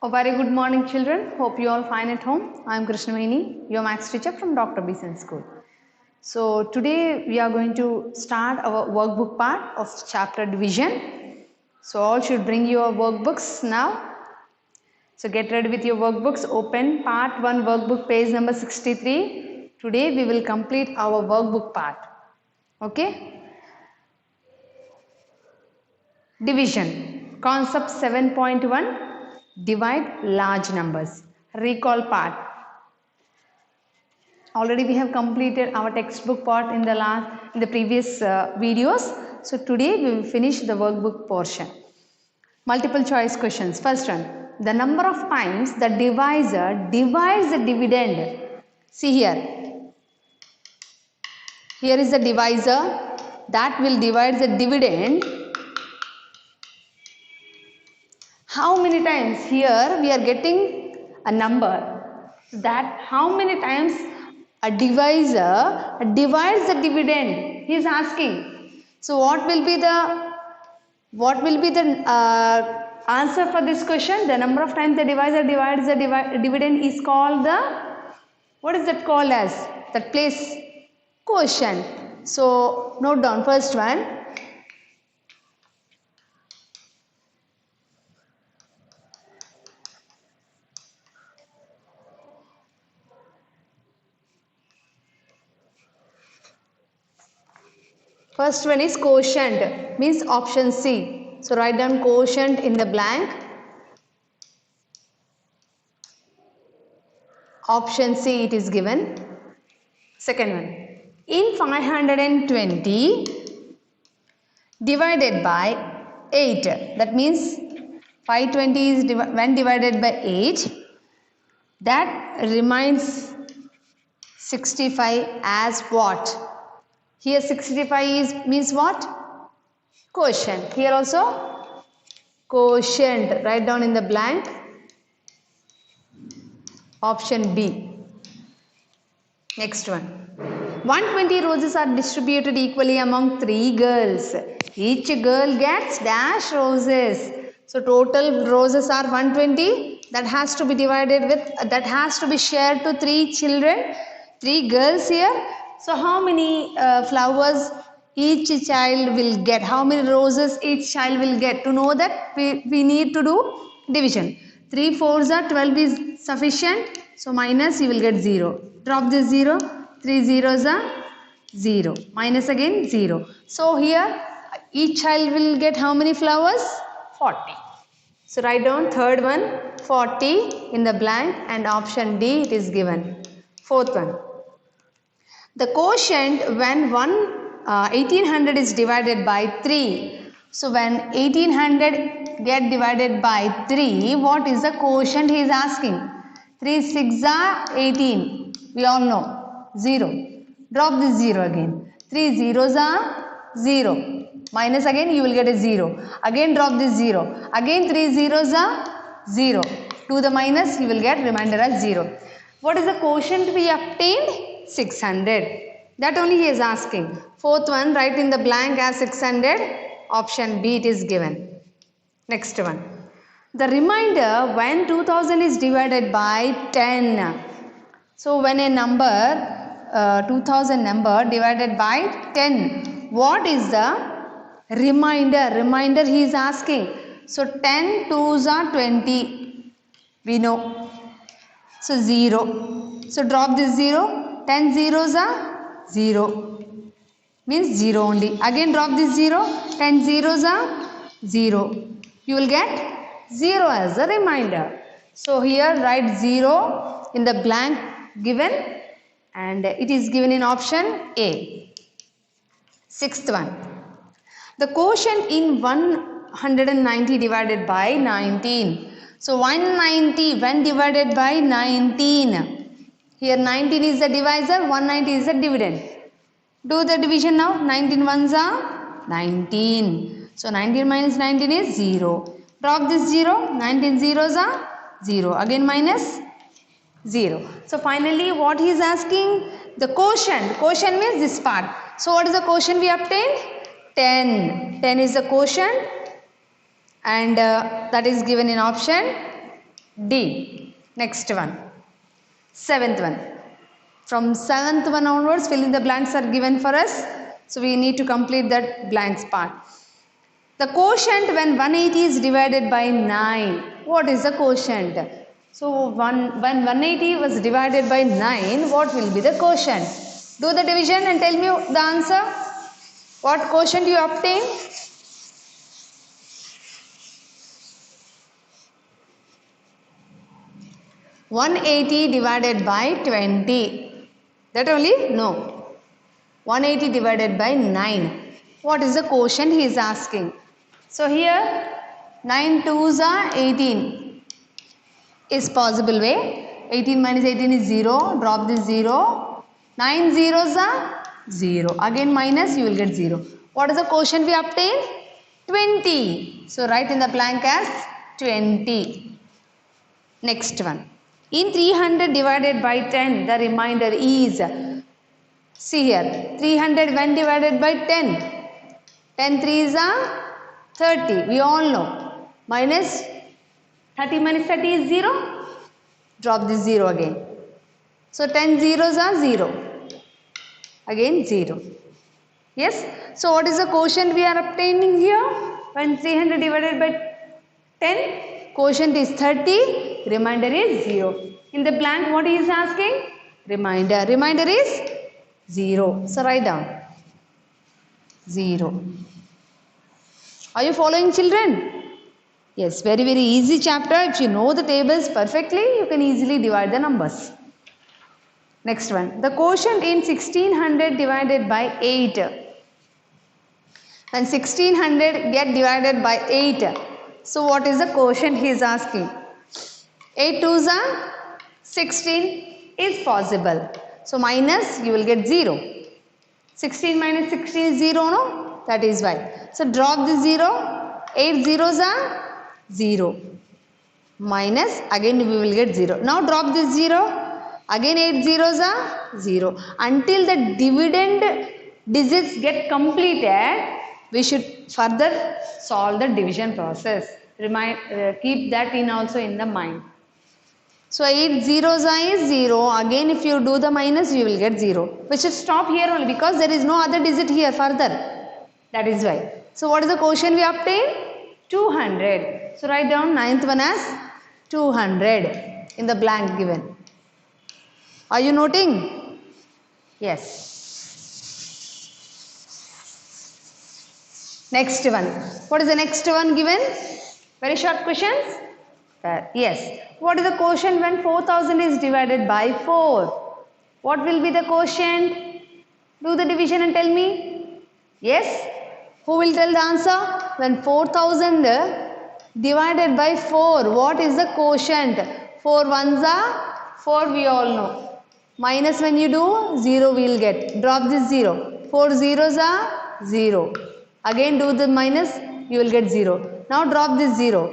A very good morning, children. Hope you all fine at home. I am Krishnaveni, your maths teacher from Dr. Beeson School. So today we are going to start our workbook part of chapter division. So all should bring your workbooks now. So get ready with your workbooks. Open part 1 workbook page number 63. Today we will complete our workbook part. Okay? Division. Concept 7.1. Divide large numbers. Recall part. Already we have completed our textbook part in the previous videos. So today we will finish the workbook portion. Multiple choice questions. First one. The number of times the divisor divides the dividend. See here. Here is the divisor that will divide the dividend. How many times? Here we are getting a number that how many times a divisor divides the dividend. He is asking. So what will be the answer for this question? The number of times the divisor divides the dividend is called the, what is that called as? That place, quotient. So note down first one. First one is quotient, means option C. So write down quotient in the blank. Option C it is given. Second one. In 520 divided by 8. That means 520 is when divided by 8. That remains 65 as what? Here 65 means what? Quotient. Here also quotient. Write down in the blank. Option B. Next one. 120 roses are distributed equally among 3 girls. Each girl gets dash roses. So total roses are 120. That has to be divided with, that has to be shared to 3 children. 3 girls here. So how many flowers each child will get? How many roses each child will get? To know that we need to do division. 3 4s are 12 is sufficient. So minus you will get 0. Drop this 0. 3 zeros are 0. Minus again 0. So here each child will get how many flowers? 40. So write down third one 40 in the blank and option D it is given. Fourth one. The quotient when 1800 is divided by 3. So when 1800 get divided by 3, what is the quotient he is asking? 3 6 are 18. We all know. 0. Drop this 0 again. 3 zeros are 0. Minus again you will get a 0. Again drop this 0. Again 3 zeros are 0. Do the minus you will get remainder as 0. What is the quotient we obtained? 600. That only he is asking. Fourth one, write in the blank as 600. Option B it is given. Next one. The remainder when 2000 is divided by 10. So when a number, 2000 number divided by 10. What is the remainder? Remainder he is asking. So 10 2s are 20. We know. So 0. So drop this 0. 10 zeros are 0. Means 0 only. Again drop this 0. 10 zeros are 0. You will get 0 as a remainder. So here write 0 in the blank given and it is given in option A. Sixth one. The quotient in 190 divided by 19. So 190 when divided by 19. Here 19 is the divisor, 190 is the dividend. Do the division now. 19 ones are 19. So 19 minus 19 is 0. Drop this 0. 19 zeros are 0. Again minus 0. So finally what he is asking? The quotient. Quotient means this part. So what is the quotient we obtained? 10. 10 is the quotient and that is given in option D. Next one. Seventh one. From seventh one onwards, fill in the blanks are given for us. So we need to complete that blanks part. The quotient when 180 is divided by 9. What is the quotient? So when 180 was divided by 9, what will be the quotient? Do the division and tell me the answer. What quotient you obtain? (180 divided by 20). That only? No. 180 divided by 9. What is the quotient he is asking? So here 9 2s are 18 is possible way. 18 minus 18 is 0. Drop this 0. 9 zeros are 0. Again minus, you will get 0. What is the quotient we obtain? 20. So write in the blank as 20. Next one. In 300 divided by 10, the remainder is, see here, 300 when divided by 10, 10 3s are 30, we all know, minus 30 minus 30 is 0, drop this 0 again. So 10 zeros are 0, again 0. Yes, so what is the quotient we are obtaining here? When 300 divided by 10, quotient is 30, remainder is 0. In the blank, what he is asking? Remainder. Remainder is 0. So write down 0. Are you following, children? Yes, very easy chapter. If you know the tables perfectly, you can easily divide the numbers. Next one. The quotient in 1600 divided by 8. When 1600 get divided by 8. So what is the quotient he is asking? 8 2s are 16 is possible. So minus, you will get 0. 16 minus 16 is 0, no? That is why. So drop the 0. 8 zeros are 0. Minus, again we will get 0. Now drop this 0. Again 8 zeros are 0. Until the dividend digits get completed, we should further solve the division process. Keep that in also in the mind. So 8 zeros is 0. Again if you do the minus, you will get 0. We should stop here only because there is no other digit here further. That is why. So what is the quotient we obtain? 200. So write down 9th one as 200 in the blank given. Are you noting? Yes. Next one. What is the next one given? Very short questions. Yes. What is the quotient when 4000 is divided by 4? What will be the quotient? Do the division and tell me. Yes. Who will tell the answer? When 4000 divided by 4, what is the quotient? 4 ones are 4, we all know. Minus when you do, 0 we will get. Drop this 0. 4 zeros are 0. Again do the minus, you will get 0. Now drop this 0.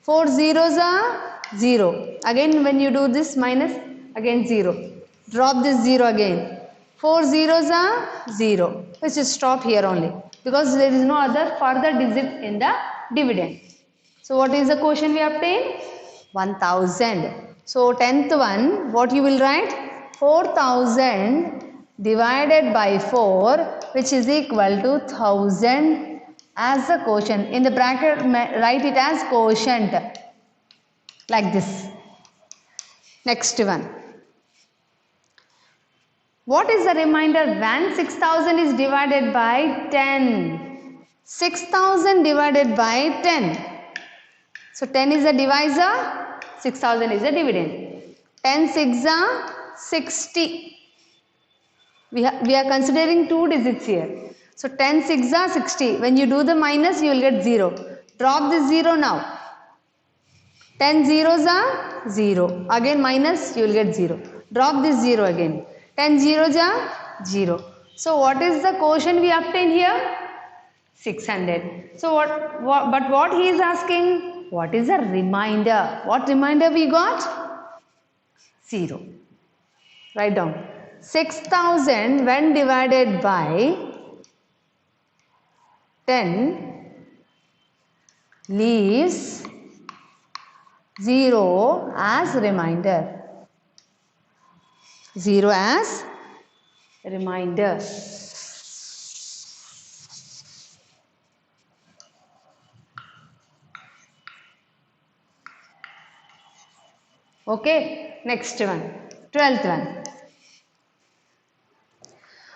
4 zeros are 0. Again when you do this minus, again 0. Drop this 0 again. 4 zeros are 0. Let's just stop here only. Because there is no other further digit in the dividend. So what is the quotient we obtain? 1000. So 10th one, what you will write? 4000 divided by 4, which is equal to 1000 as the quotient. In the bracket, write it as quotient. Like this. Next one. What is the remainder when 6000 is divided by 10? 6000 divided by 10. So 10 is the divisor, 6000 is the dividend. 10 6 are 60. We are considering 2 digits here. So 10 6 are 60. When you do the minus, you will get 0. Drop this 0 now. 10 zeros are 0. Again minus, you will get 0. Drop this 0 again. 10 zeros are 0. So what is the quotient we obtain here? 600. So what he is asking? What is the remainder? What remainder we got? 0. Write down. 6000 when divided by 10 leaves 0 as remainder. 0 as remainder. Okay, next one, 12th one.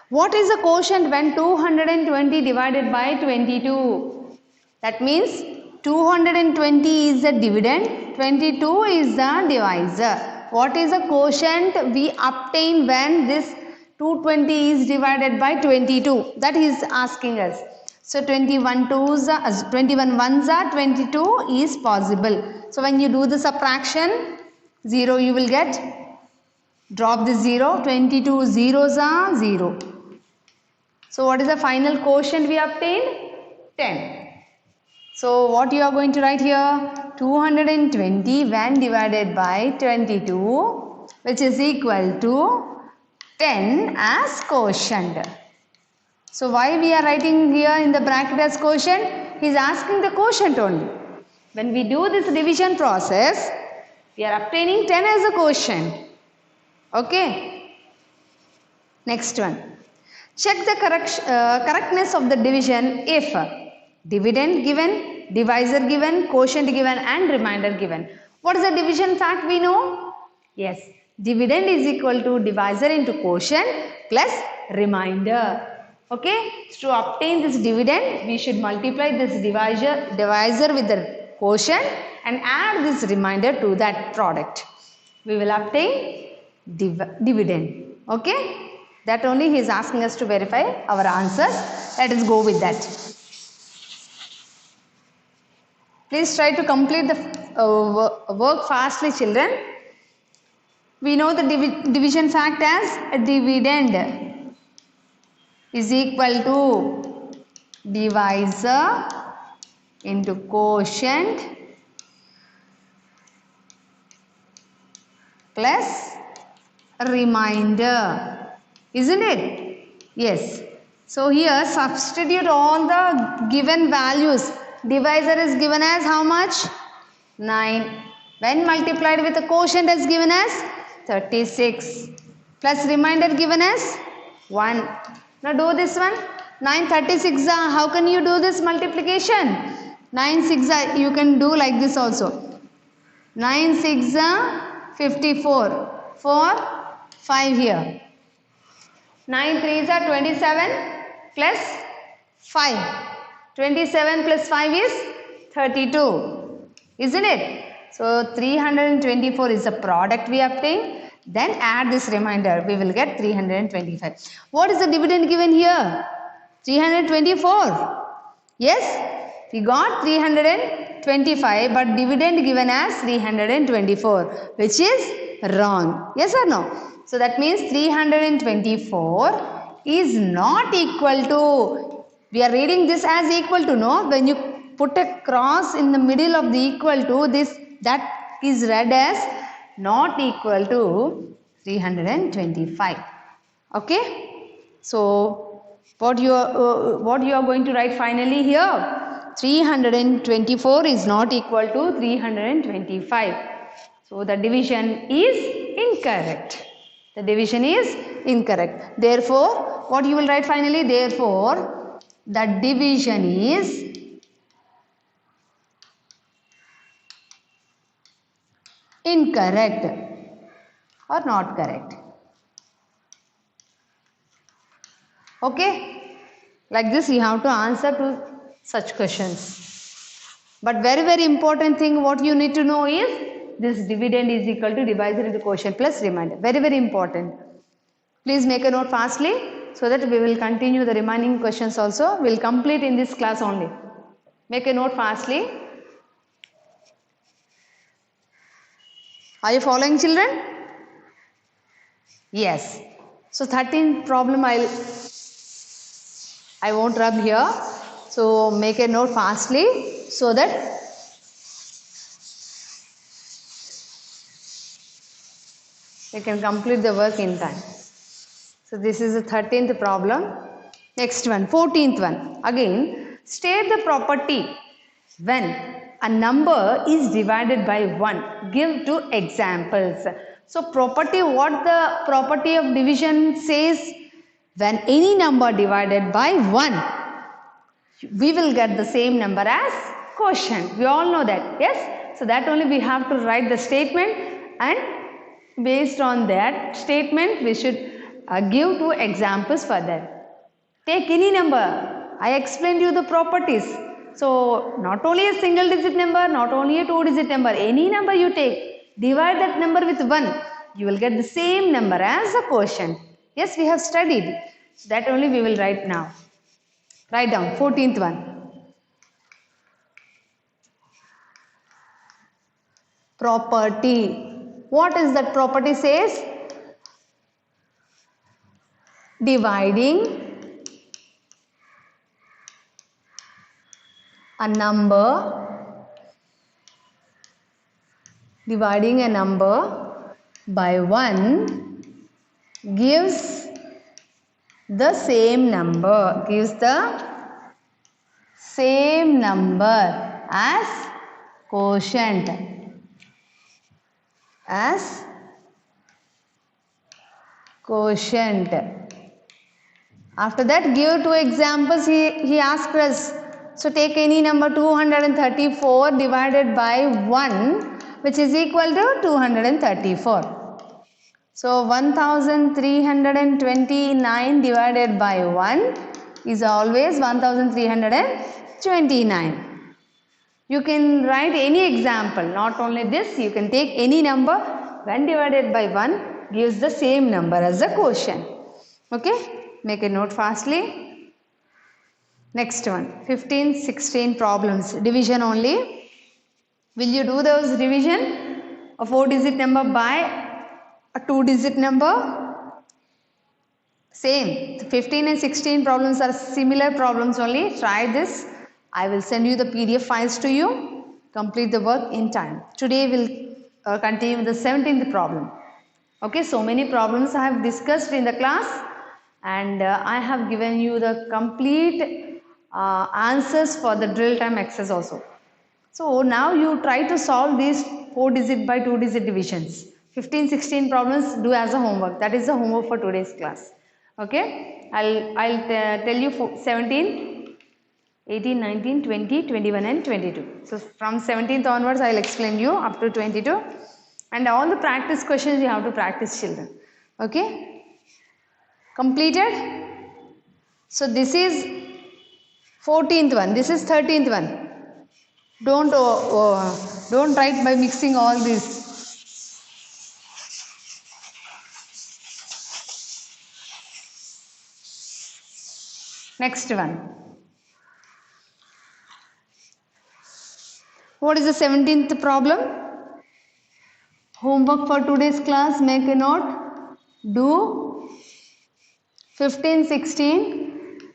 What is the quotient when 220 divided by 22? That means 220 is the dividend, 22 is the divisor. What is the quotient we obtain when this 220 is divided by 22? That is asking us. So 21 ones are 22 is possible. So when you do the subtraction, 0 you will get. Drop this 0, 22 zeros are 0. So what is the final quotient we obtained? 10. So what you are going to write here? 220 when divided by 22, which is equal to 10 as quotient. So why we are writing here in the bracket as quotient? He is asking the quotient only. When we do this division process, we are obtaining 10 as a quotient. Okay. Next one. Check the correctness of the division if dividend given, divisor given, quotient given and remainder given. What is the division fact we know? Yes, dividend is equal to divisor into quotient plus remainder. Okay, so to obtain this dividend, we should multiply this divisor with the quotient and add this remainder to that product. We will obtain dividend. Okay. That only he is asking us to verify our answers. Let us go with that. Please try to complete the work fastly, children. We know the division fact as a dividend is equal to divisor into quotient plus remainder. Isn't it? Yes. So here substitute all the given values. Divisor is given as how much? 9. When multiplied with the quotient is given as 36. Plus remainder given as 1. Now do this one. 9 36 how can you do this multiplication? 9 6 you can do like this also. 9 6 54. 4 5 here. 9 3s are 27 plus 5. 27 plus 5 is 32. Isn't it? So 324 is the product we obtain. Then add this remainder. We will get 325. What is the dividend given here? 324. Yes, we got 325 but dividend given as 324, which is wrong. Yes or no? So that means 324 is not equal to, we are reading this as equal to, no? When you put a cross in the middle of the equal to, this, that is read as not equal to 325. Okay? So what you are going to write finally here? 324 is not equal to 325. So the division is incorrect. The division is incorrect. Therefore, what you will write finally? Therefore, the division is incorrect or not correct. Okay? Like this you have to answer to such questions. But very important thing what you need to know is this dividend is equal to divisor into quotient plus remainder. Very important. Please make a note fastly so that we will continue the remaining questions also. We will complete in this class only. Make a note fastly. Are you following, children? Yes. So 13th problem I won't rub here. So make a note fastly so that you can complete the work in time. So this is the 13th problem. Next one, 14th one. Again, state the property when a number is divided by 1. Give 2 examples. So property, what the property of division says? When any number divided by 1, we will get the same number as quotient. We all know that, yes? So that only we have to write the statement, and based on that statement we should give 2 examples for that. Take any number. I explained you the properties. So not only a single digit number, not only a 2 digit number, any number you take, divide that number with 1, you will get the same number as a quotient. Yes, we have studied. That only we will write now. Write down 14th one. Property. What is that property says? Dividing a number by 1 gives the same number, as quotient. After that, give 2 examples. He asked us. So take any number 234 divided by 1, which is equal to 234. So 1329 divided by 1 is always 1329. You can write any example. Not only this, you can take any number. When divided by 1 gives the same number as a quotient. Okay? Make a note fastly. Next one, 15, 16 problems. Division only. Will you do those division? A 4-digit number by a 2-digit number? Same. 15 and 16 problems are similar problems only. Try this. I will send you the PDF files to you. Complete the work in time. Today we'll continue with the 17th problem. Okay, so many problems I have discussed in the class, and I have given you the complete answers for the drill time exercise also. So now you try to solve these 4-digit by 2-digit divisions. 15, 16 problems do as a homework. That is the homework for today's class. Okay, I'll tell you 17, 18, 19, 20, 21 and 22. So from 17th onwards I will explain you up to 22, and all the practice questions you have to practice, children. Okay, completed? So this is 14th one, this is 13th one. Don't write by mixing all these. Next one. What is the 17th problem? Homework for today's class, make a note. Do 15, 16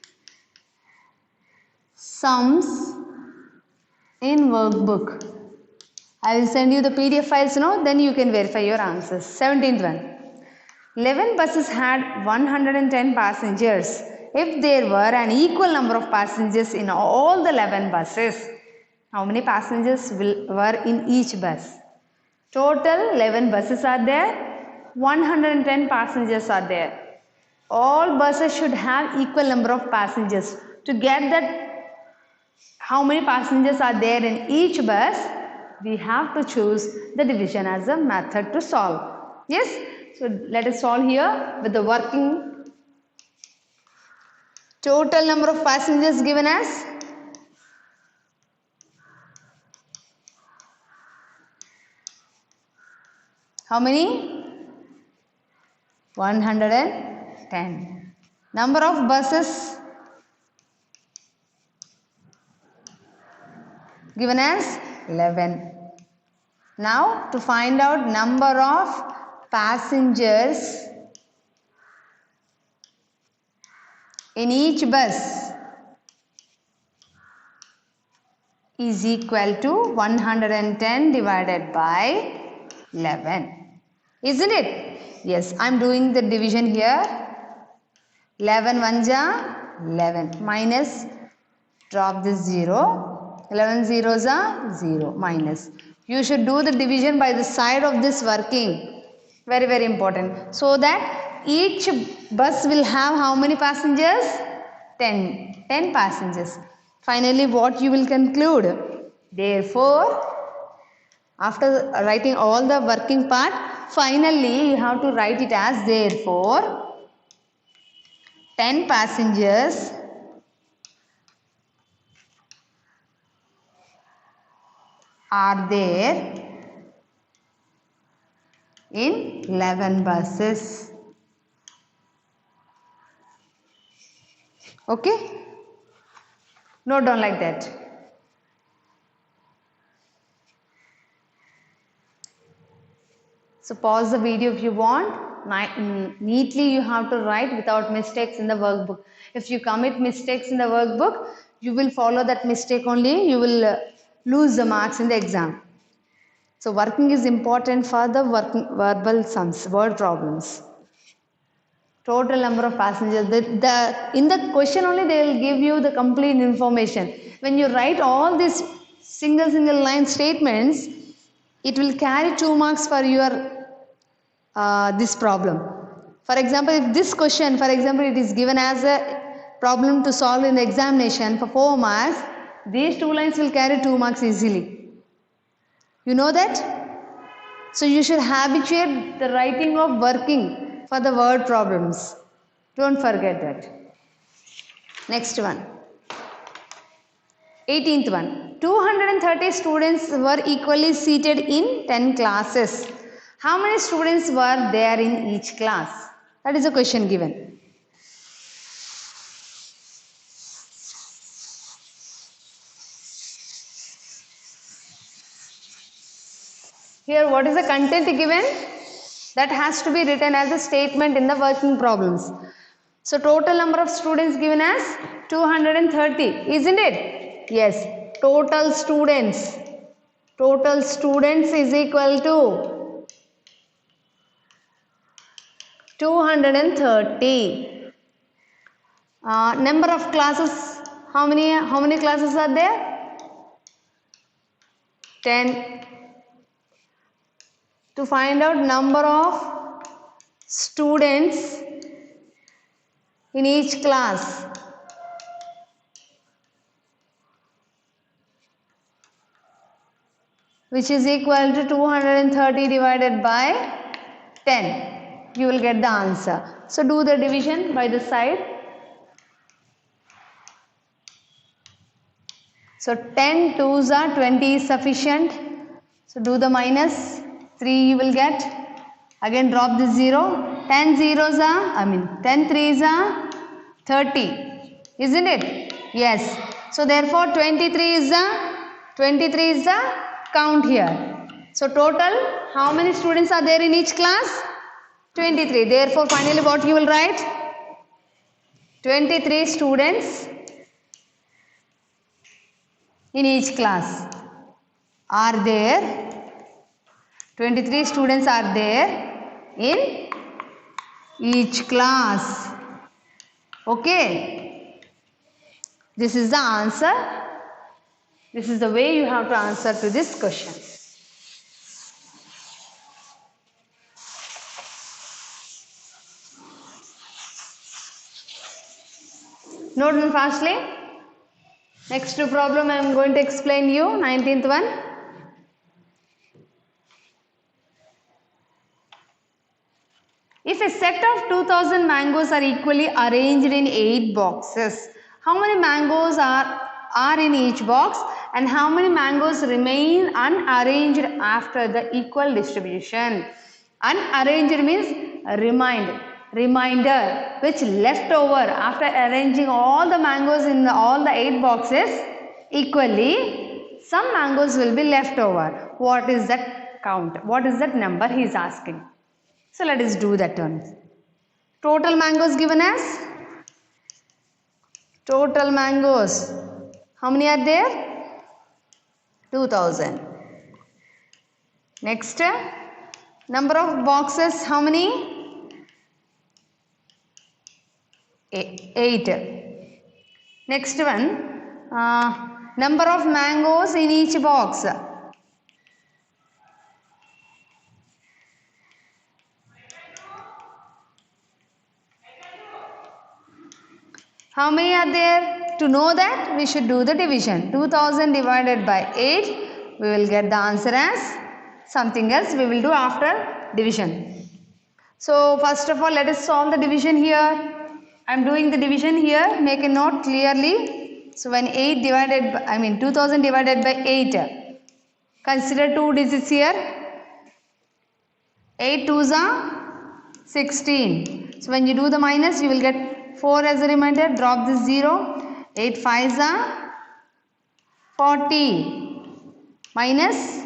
sums in workbook. I will send you the PDF files now, then you can verify your answers. 17th one. 11 buses had 110 passengers. If there were an equal number of passengers in all the 11 buses, how many passengers were in each bus? Total 11 buses are there, 110 passengers are there. All buses should have equal number of passengers. To get that how many passengers are there in each bus, we have to choose the division as a method to solve. Yes? So let us solve here with the working. Total number of passengers given as how many? 110. Number of buses given as 11. Now to find out number of passengers in each bus is equal to 110 divided by 11. Isn't it? Yes, I am doing the division here. 11 1 ja 11 minus, drop this 0. 11 zeros are 0 minus. You should do the division by the side of this working. Very, very important. So that each bus will have how many passengers? 10. 10 passengers. Finally, what you will conclude? Therefore, after writing all the working part, finally you have to write it as therefore 10 passengers are there in 11 buses. Okay? Note down like that. So pause the video if you want. Neatly you have to write without mistakes in the workbook. If you commit mistakes in the workbook, you will follow that mistake only. You will lose the marks in the exam. So working is important for the verbal sums, word problems. Total number of passengers. In the question only they will give you the complete information. When you write all these single line statements, it will carry 2 marks for your this problem. For example, if this question, for example, it is given as a problem to solve in the examination for 4 marks, these 2 lines will carry 2 marks easily. You know that? So you should habituate the writing of working for the word problems. Don't forget that. Next one. 18th one. 230 students were equally seated in 10 classes. How many students were there in each class? That is a question given. Here, what is the content given? That has to be written as a statement in the working problems. So, total number of students given as 230, isn't it? Yes, total students. Total students is equal to 230. Number of classes, how many classes are there? 10. To find out number of students in each class. Which is equal to 230 divided by 10. You will get the answer. So do the division by the side. So 10 2s are 20 is sufficient. So do the minus. 3 you will get. Again drop this 0. 10 zeros are, 10 3s are 30. Isn't it? Yes. So therefore 23 is the count here. So total, how many students are there in each class? 23. Therefore finally what you will write? 23 students in each class are there. 23 students are there in each class. Okay. This is the answer. This is the way you have to answer to this question. Note down fastly. Next problem I am going to explain you. 19th one. If a set of 2000 mangoes are equally arranged in 8 boxes, how many mangoes are in each box and how many mangoes remain unarranged after the equal distribution? Unarranged means remainder which left over after arranging all the mangoes in all the 8 boxes equally, some mangoes will be left over. What is that count? What is that number he is asking? So let us do that one. Total mangoes given as? Total mangoes. How many are there? 2000. Next, number of boxes, how many? 8. Next one, Number of mangoes in each box. How many are there? To know that, we should do the division. 2000 divided by 8, we will get the answer as something else we will do after division. So, first of all, let us solve the division here. I am doing the division here. Make a note clearly. So, when 2000 divided by 8, consider 2 digits here. 8 2s are 16. So, when you do the minus, you will get 4 as a remainder. Drop this 0. 8 5s are 40. Minus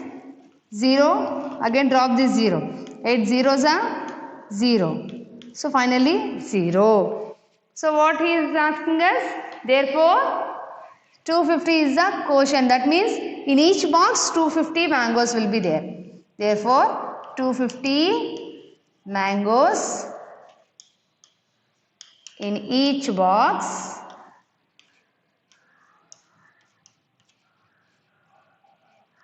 0. Again drop this 0. 8 zeros are 0. So, finally 0. So, what he is asking us? Therefore, 250 is the quotient. That means in each box 250 mangoes will be there. Therefore, 250 mangoes in each box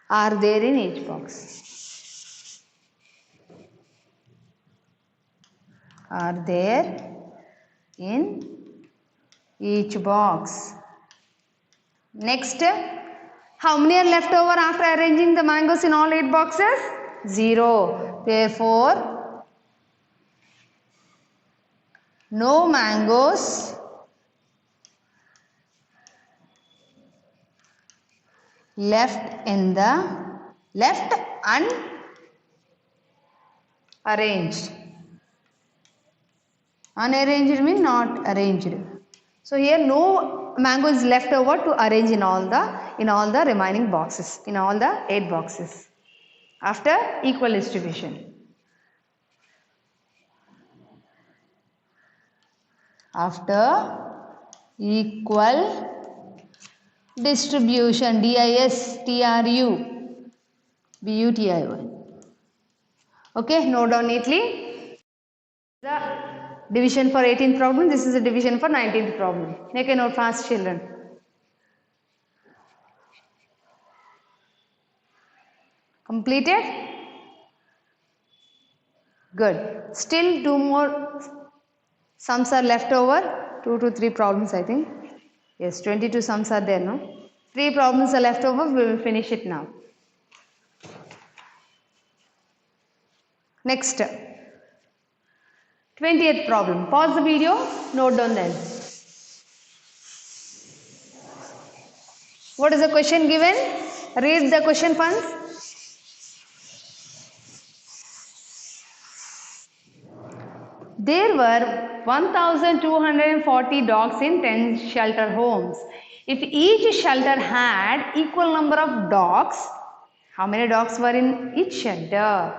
are there in each box. Are there in each box. Next, how many are left over after arranging the mangoes in all 8 boxes? 0. Therefore, no mangoes left unarranged. Unarranged means not arranged. So here no mango is left over to arrange in all the remaining boxes, in all the 8 boxes after equal distribution. After equal distribution, DISTRUBUTIY. Okay, note down neatly. The division for 18th problem. This is the division for 19th problem. Make a note fast, children. Completed? Good. Still 2 more sums are left over. 2 to 3 problems, I think. Yes, 22 sums are there, no? 3 problems are left over. We will finish it now. Next, 20th problem. Pause the video, note down then. What is the question given? Read the question once. There were 1240 dogs in 10 shelter homes. If each shelter had equal number of dogs, how many dogs were in each shelter?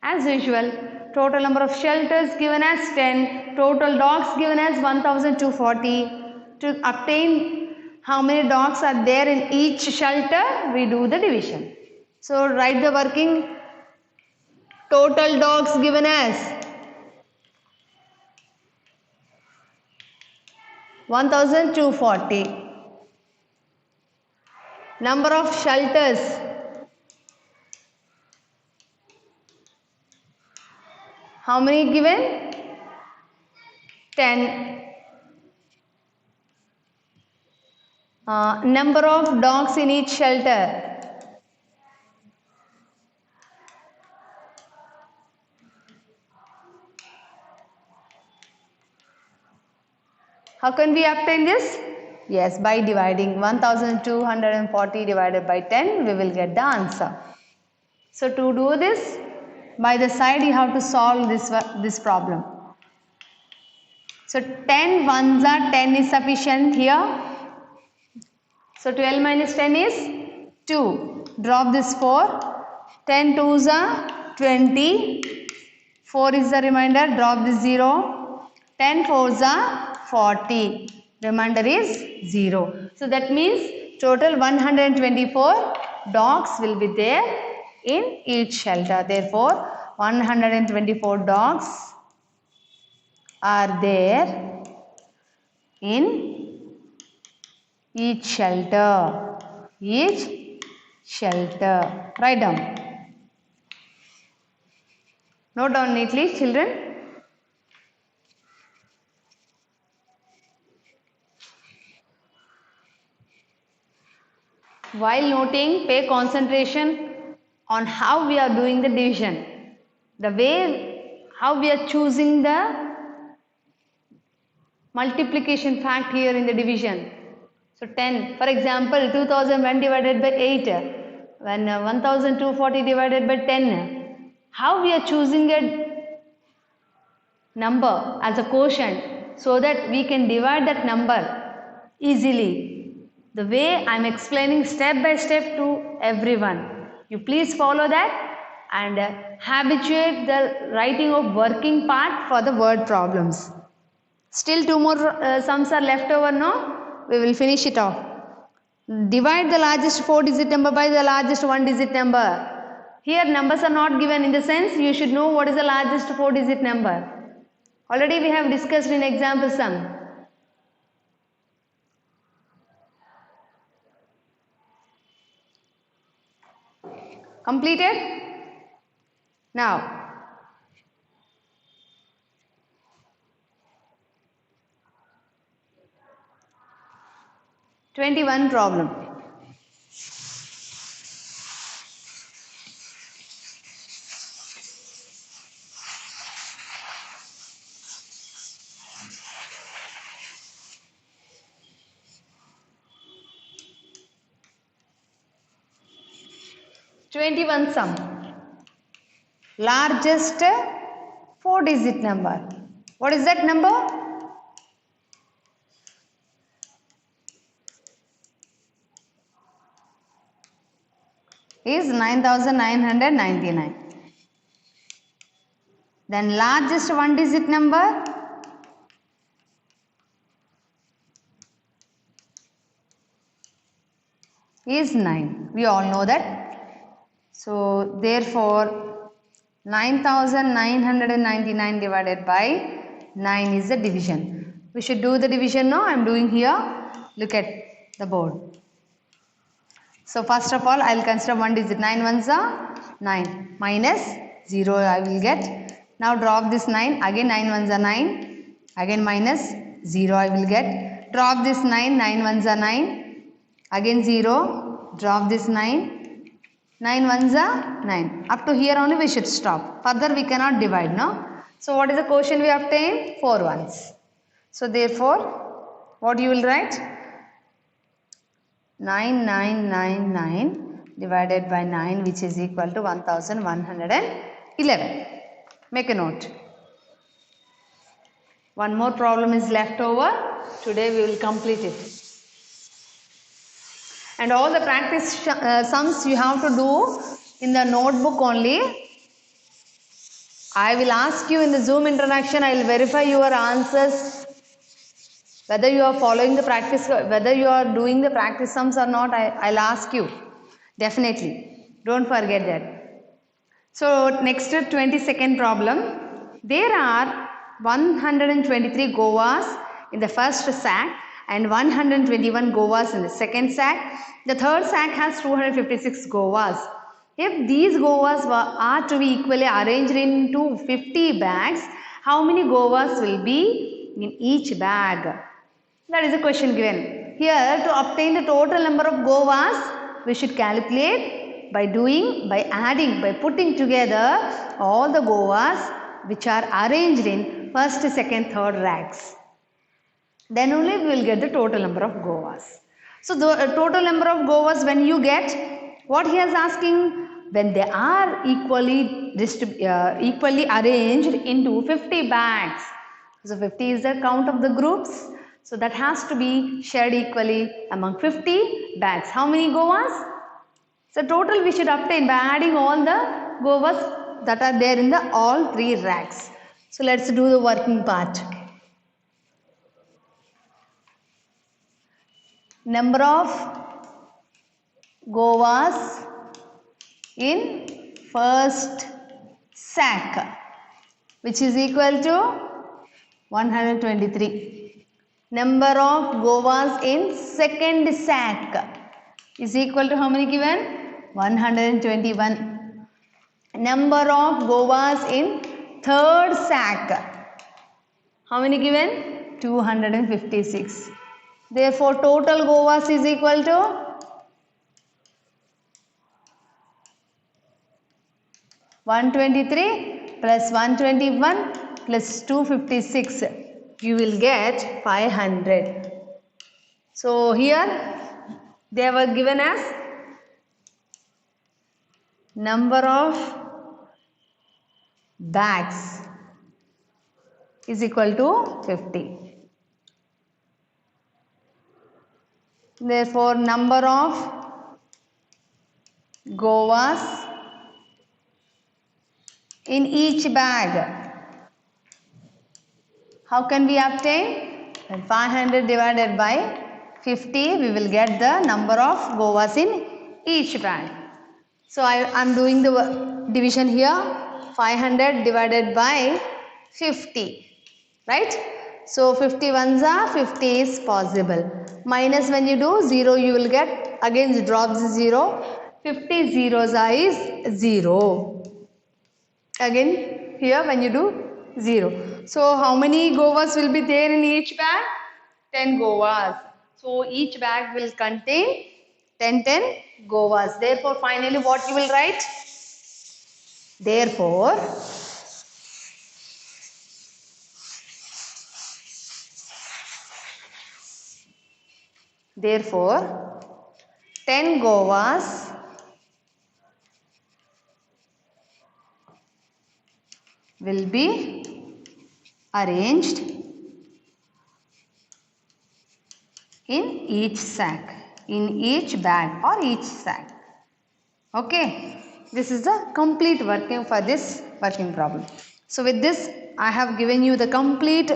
As usual, total number of shelters given as 10, total dogs given as 1240. To obtain how many dogs are there in each shelter, we do the division. So, write the working. Total dogs given as 1240. Number of shelters, how many given? 10. Number of dogs in each shelter. How can we obtain this? Yes, by dividing 1240 divided by 10, we will get the answer. So to do this, by the side you have to solve this problem. So 10 ones are 10 is sufficient here. So 12 minus 10 is 2. Drop this 4. 10 twos are 20. 4 is the remainder. Drop this 0. 10 fours are 40. Remainder is 0. So that means total 124 dogs will be there in each shelter. Therefore, 124 dogs are there in each shelter. each shelter. Write down. Note down neatly, children. While noting, pay concentration on how we are doing the division. The way how we are choosing the multiplication fact here in the division. So 10, for example, 2001 divided by 8, when 1240 divided by 10, how we are choosing a number as a quotient so that we can divide that number easily. The way I am explaining step by step to everyone. You please follow that and habituate the writing of working part for the word problems. Still 2 more sums are left over, no? We will finish it off. Divide the largest 4-digit number by the largest 1-digit number. Here numbers are not given, in the sense you should know what is the largest 4-digit number. Already we have discussed in example sum. Completed? Now, #21 problem. #21 sum. Largest 4-digit number. What is that number? Is 9999. Then largest 1-digit number is 9. We all know that. So therefore 9999 divided by 9 is the division. We should do the division now. I am doing here. Look at the board. So first of all I will consider 1 digit. 9 ones are 9 minus 0 I will get. Now drop this 9. Again 9 ones are 9. Again minus 0 I will get. Drop this 9. 9 ones are 9. Again 0. Drop this 9. 9 ones are 9. Up to here only we should stop. Further we cannot divide, no? So what is the quotient we obtain? 4 ones. So therefore what you will write? 9999 divided by 9, which is equal to 1111. Make a note. One more problem is left over. Today we will complete it. And all the practice sums you have to do in the notebook only. I will ask you in the Zoom interaction, I will verify your answers, whether you are following the practice, whether you are doing the practice sums or not. I'll ask you, definitely. Don't forget that. So next 22nd problem. There are 123 Goas in the first sack and 121 Goas in the second sack. The third sack has 256 Goas. If these Goas are to be equally arranged into 50 bags, how many Goas will be in each bag? That is a question given. Here, to obtain the total number of Goas, we should calculate by adding, by putting together all the Goas which are arranged in first, second, third racks. Then only we will get the total number of Goas. So the total number of Goas when you get, what he is asking, when they are equally arranged into 50 bags. So 50 is the count of the groups. So that has to be shared equally among 50 bags. How many Goas? So total we should obtain by adding all the Goas that are there in the all 3 racks. So let's do the working part. Number of Goas in first sack, which is equal to 123. Number of Goas in second sack, is equal to how many given? 121. Number of guavas in third sack. How many given? 256. Therefore, total guavas is equal to 123 plus 121 plus 256. You will get 500. So here they were given as number of bags is equal to 50. Therefore, number of guavas in each bag. How can we obtain? 500 divided by 50, we will get the number of guavas in each bag. So I am doing the division here. 500 divided by 50, right? So 50 ones are 50 is possible. Minus when you do 0, you will get again drops 0. 50 zeros are is 0. Again here when you do 0. So how many guavas will be there in each bag? 10 guavas. So each bag will contain 10 guavas. Therefore finally what you will write? Therefore Therefore, 10 guavas will be arranged in each sack, in each bag or each sack. Okay, this is the complete working for this working problem. So with this, I have given you the complete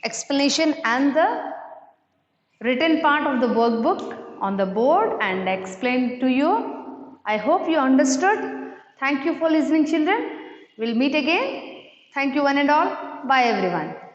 explanation and the written part of the workbook on the board and explained to you. I hope you understood. Thank you for listening, children. We'll meet again. Thank you one and all. Bye everyone.